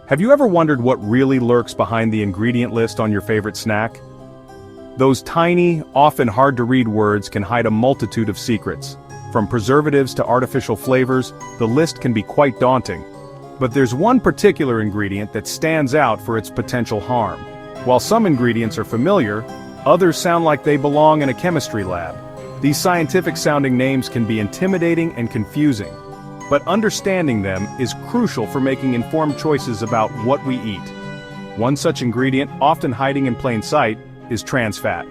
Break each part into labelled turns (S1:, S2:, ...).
S1: Have you ever wondered what really lurks behind the ingredient list on your favorite snack? Those tiny, often hard-to-read words can hide a multitude of secrets. From preservatives to artificial flavors, the list can be quite daunting. But there's one particular ingredient that stands out for its potential harm. While some ingredients are familiar, others sound like they belong in a chemistry lab. These scientific-sounding names can be intimidating and confusing. But understanding them is crucial for making informed choices about what we eat. One such ingredient, often hiding in plain sight, is trans fat.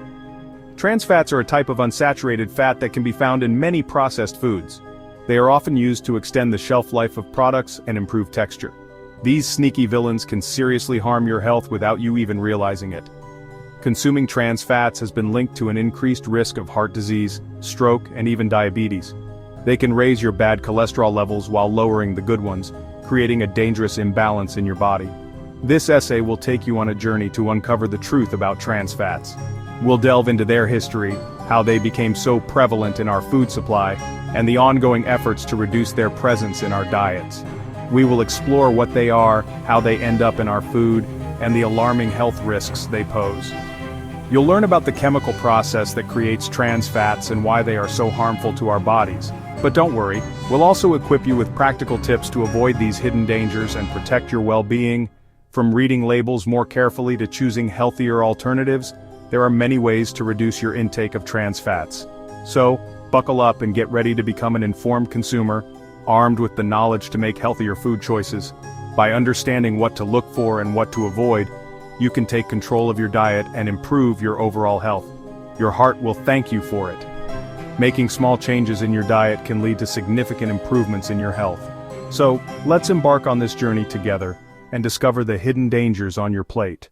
S1: Trans fats are a type of unsaturated fat that can be found in many processed foods. They are often used to extend the shelf life of products and improve texture. These sneaky villains can seriously harm your health without you even realizing it. Consuming trans fats has been linked to an increased risk of heart disease, stroke, and even diabetes. They can raise your bad cholesterol levels while lowering the good ones, creating a dangerous imbalance in your body. This essay will take you on a journey to uncover the truth about trans fats. We'll delve into their history, how they became so prevalent in our food supply, and the ongoing efforts to reduce their presence in our diets. We will explore what they are, how they end up in our food, and the alarming health risks they pose. You'll learn about the chemical process that creates trans fats and why they are so harmful to our bodies. But don't worry, we'll also equip you with practical tips to avoid these hidden dangers and protect your well-being. From reading labels more carefully to choosing healthier alternatives, there are many ways to reduce your intake of trans fats. So, buckle up and get ready to become an informed consumer, armed with the knowledge to make healthier food choices. By understanding what to look for and what to avoid, you can take control of your diet and improve your overall health. Your heart will thank you for it. Making small changes in your diet can lead to significant improvements in your health. So, let's embark on this journey together and discover the hidden dangers on your plate.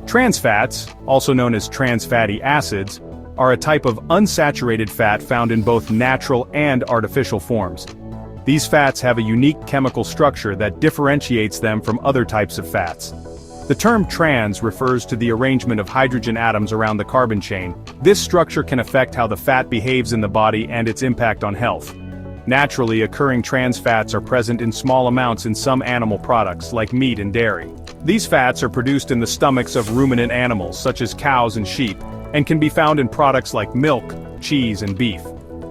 S1: Trans fats, also known as trans fatty acids, are a type of unsaturated fat found in both natural and artificial forms. These fats have a unique chemical structure that differentiates them from other types of fats. The term trans refers to the arrangement of hydrogen atoms around the carbon chain. This structure can affect how the fat behaves in the body and its impact on health. Naturally occurring trans fats are present in small amounts in some animal products, like meat and dairy. These fats are produced in the stomachs of ruminant animals, such as cows and sheep, and can be found in products like milk, cheese, and beef.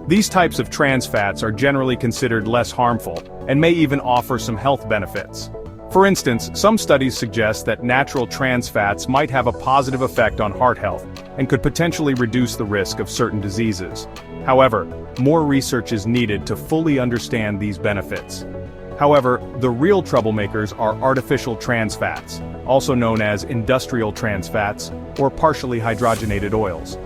S1: These types of trans fats are generally considered less harmful, and may even offer some health benefits. For instance, some studies suggest that natural trans fats might have a positive effect on heart health, and could potentially reduce the risk of certain diseases. However, more research is needed to fully understand these benefits. However, the real troublemakers are artificial trans fats, also known as industrial trans fats, or partially hydrogenated oils.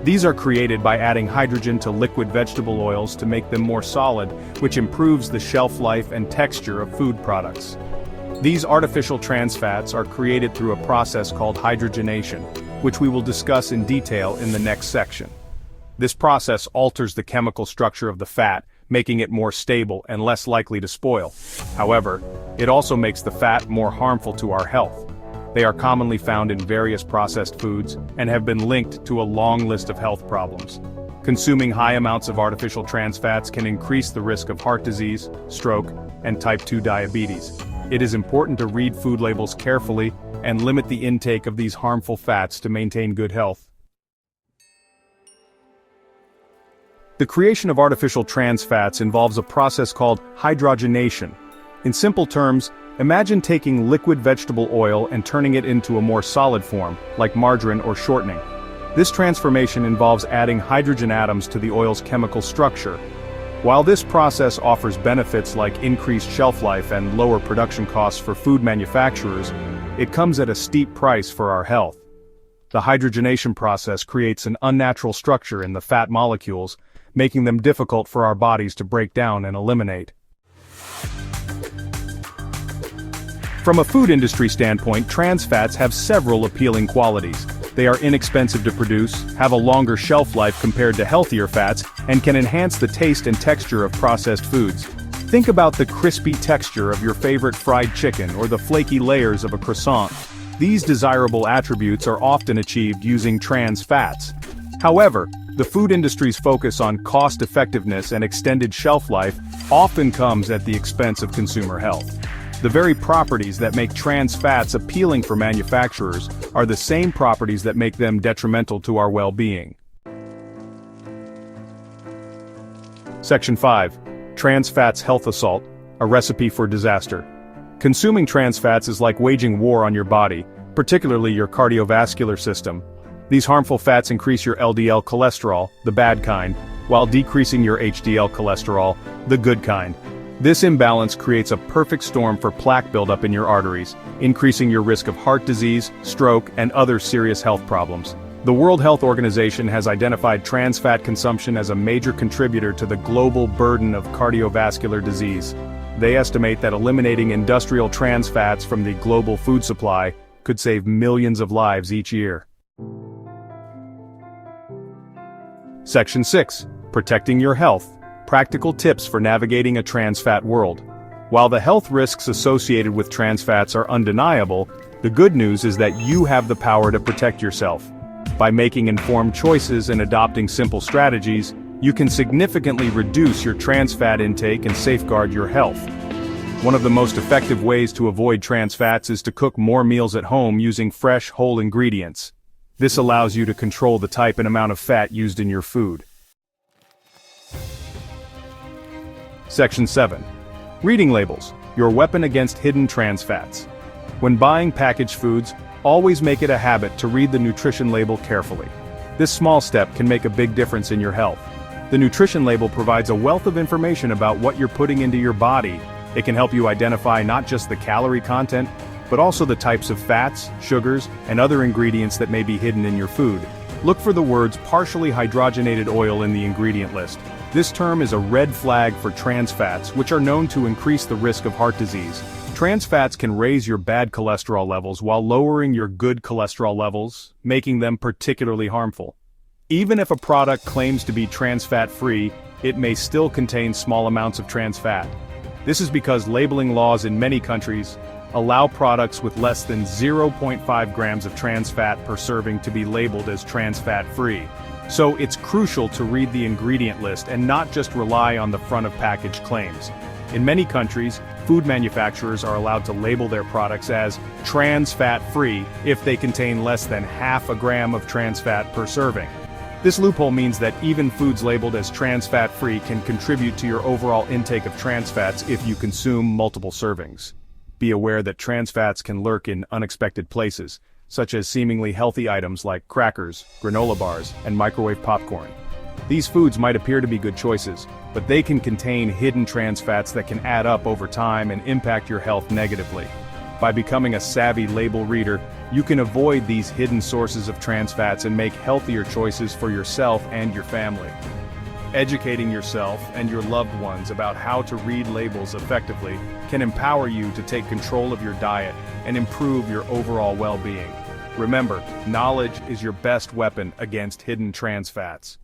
S1: These are created by adding hydrogen to liquid vegetable oils to make them more solid, which improves the shelf life and texture of food products. These artificial trans fats are created through a process called hydrogenation, which we will discuss in detail in the next section. This process alters the chemical structure of the fat, making it more stable and less likely to spoil. However, it also makes the fat more harmful to our health. They are commonly found in various processed foods and have been linked to a long list of health problems. Consuming high amounts of artificial trans fats can increase the risk of heart disease, stroke, and type 2 diabetes. It is important to read food labels carefully and limit the intake of these harmful fats to maintain good health. The creation of artificial trans fats involves a process called hydrogenation. In simple terms, imagine taking liquid vegetable oil and turning it into a more solid form, like margarine or shortening. This transformation involves adding hydrogen atoms to the oil's chemical structure. While this process offers benefits like increased shelf life and lower production costs for food manufacturers, it comes at a steep price for our health. The hydrogenation process creates an unnatural structure in the fat molecules, making them difficult for our bodies to break down and eliminate. From a food industry standpoint, trans fats have several appealing qualities. They are inexpensive to produce, have a longer shelf life compared to healthier fats, and can enhance the taste and texture of processed foods. Think about the crispy texture of your favorite fried chicken or the flaky layers of a croissant. These desirable attributes are often achieved using trans fats. However, The food industry's focus on cost-effectiveness and extended shelf life often comes at the expense of consumer health. The very properties that make trans fats appealing for manufacturers are the same properties that make them detrimental to our well-being. Section 5. Trans fats health assault, a recipe for disaster. Consuming trans fats is like waging war on your body, particularly your cardiovascular system. These harmful fats increase your LDL cholesterol, the bad kind, while decreasing your HDL cholesterol, the good kind. This imbalance creates a perfect storm for plaque buildup in your arteries, increasing your risk of heart disease, stroke, and other serious health problems. The World Health Organization has identified trans fat consumption as a major contributor to the global burden of cardiovascular disease. They estimate that eliminating industrial trans fats from the global food supply could save millions of lives each year. Section 6. Protecting your health. Practical tips for navigating a trans fat world. While the health risks associated with trans fats are undeniable, the good news is that you have the power to protect yourself. By making informed choices and adopting simple strategies, you can significantly reduce your trans fat intake and safeguard your health. One of the most effective ways to avoid trans fats is to cook more meals at home using fresh, whole ingredients. This allows you to control the type and amount of fat used in your food. Section 7. Reading labels, your weapon against hidden trans fats. When buying packaged foods, always make it a habit to read the nutrition label carefully. This small step can make a big difference in your health. The nutrition label provides a wealth of information about what you're putting into your body. It can help you identify not just the calorie content, but also the types of fats, sugars, and other ingredients that may be hidden in your food. Look for the words partially hydrogenated oil in the ingredient list. This term is a red flag for trans fats, which are known to increase the risk of heart disease. Trans fats can raise your bad cholesterol levels while lowering your good cholesterol levels, making them particularly harmful. Even if a product claims to be trans fat free, it may still contain small amounts of trans fat. This is because labeling laws in many countries allow products with less than 0.5 grams of trans fat per serving to be labeled as trans fat free. So it's crucial to read the ingredient list and not just rely on the front of package claims. In many countries, food manufacturers are allowed to label their products as trans fat free if they contain less than half a gram of trans fat per serving. This loophole means that even foods labeled as trans fat free can contribute to your overall intake of trans fats if you consume multiple servings. Be aware that trans fats can lurk in unexpected places, such as seemingly healthy items like crackers, granola bars, and microwave popcorn. These foods might appear to be good choices, but they can contain hidden trans fats that can add up over time and impact your health negatively. By becoming a savvy label reader, you can avoid these hidden sources of trans fats and make healthier choices for yourself and your family. Educating yourself and your loved ones about how to read labels effectively can empower you to take control of your diet and improve your overall well-being. Remember, knowledge is your best weapon against hidden trans fats.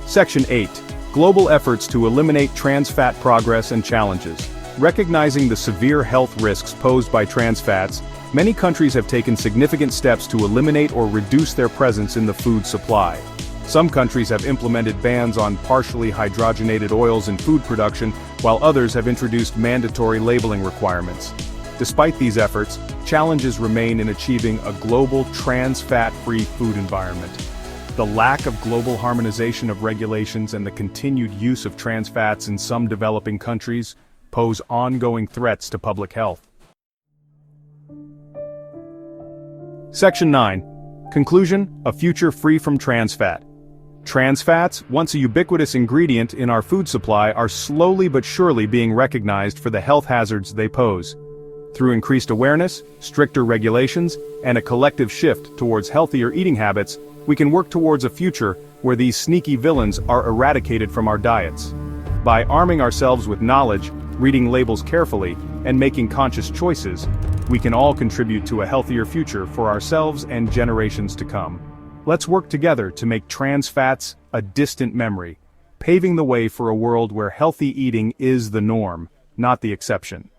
S1: Section 8. Global efforts to eliminate trans fat progress and challenges. Recognizing the severe health risks posed by trans fats, many countries have taken significant steps to eliminate or reduce their presence in the food supply. Some countries have implemented bans on partially hydrogenated oils in food production, while others have introduced mandatory labeling requirements. Despite these efforts, challenges remain in achieving a global trans fat-free food environment. The lack of global harmonization of regulations and the continued use of trans fats in some developing countries pose ongoing threats to public health. Section 9. Conclusion: a future free from trans fat. Trans fats, once a ubiquitous ingredient in our food supply, are slowly but surely being recognized for the health hazards they pose. Through increased awareness, stricter regulations, and a collective shift towards healthier eating habits, we can work towards a future where these sneaky villains are eradicated from our diets. By arming ourselves with knowledge, reading labels carefully, and making conscious choices, we can all contribute to a healthier future for ourselves and generations to come. Let's work together to make trans fats a distant memory, paving the way for a world where healthy eating is the norm, not the exception.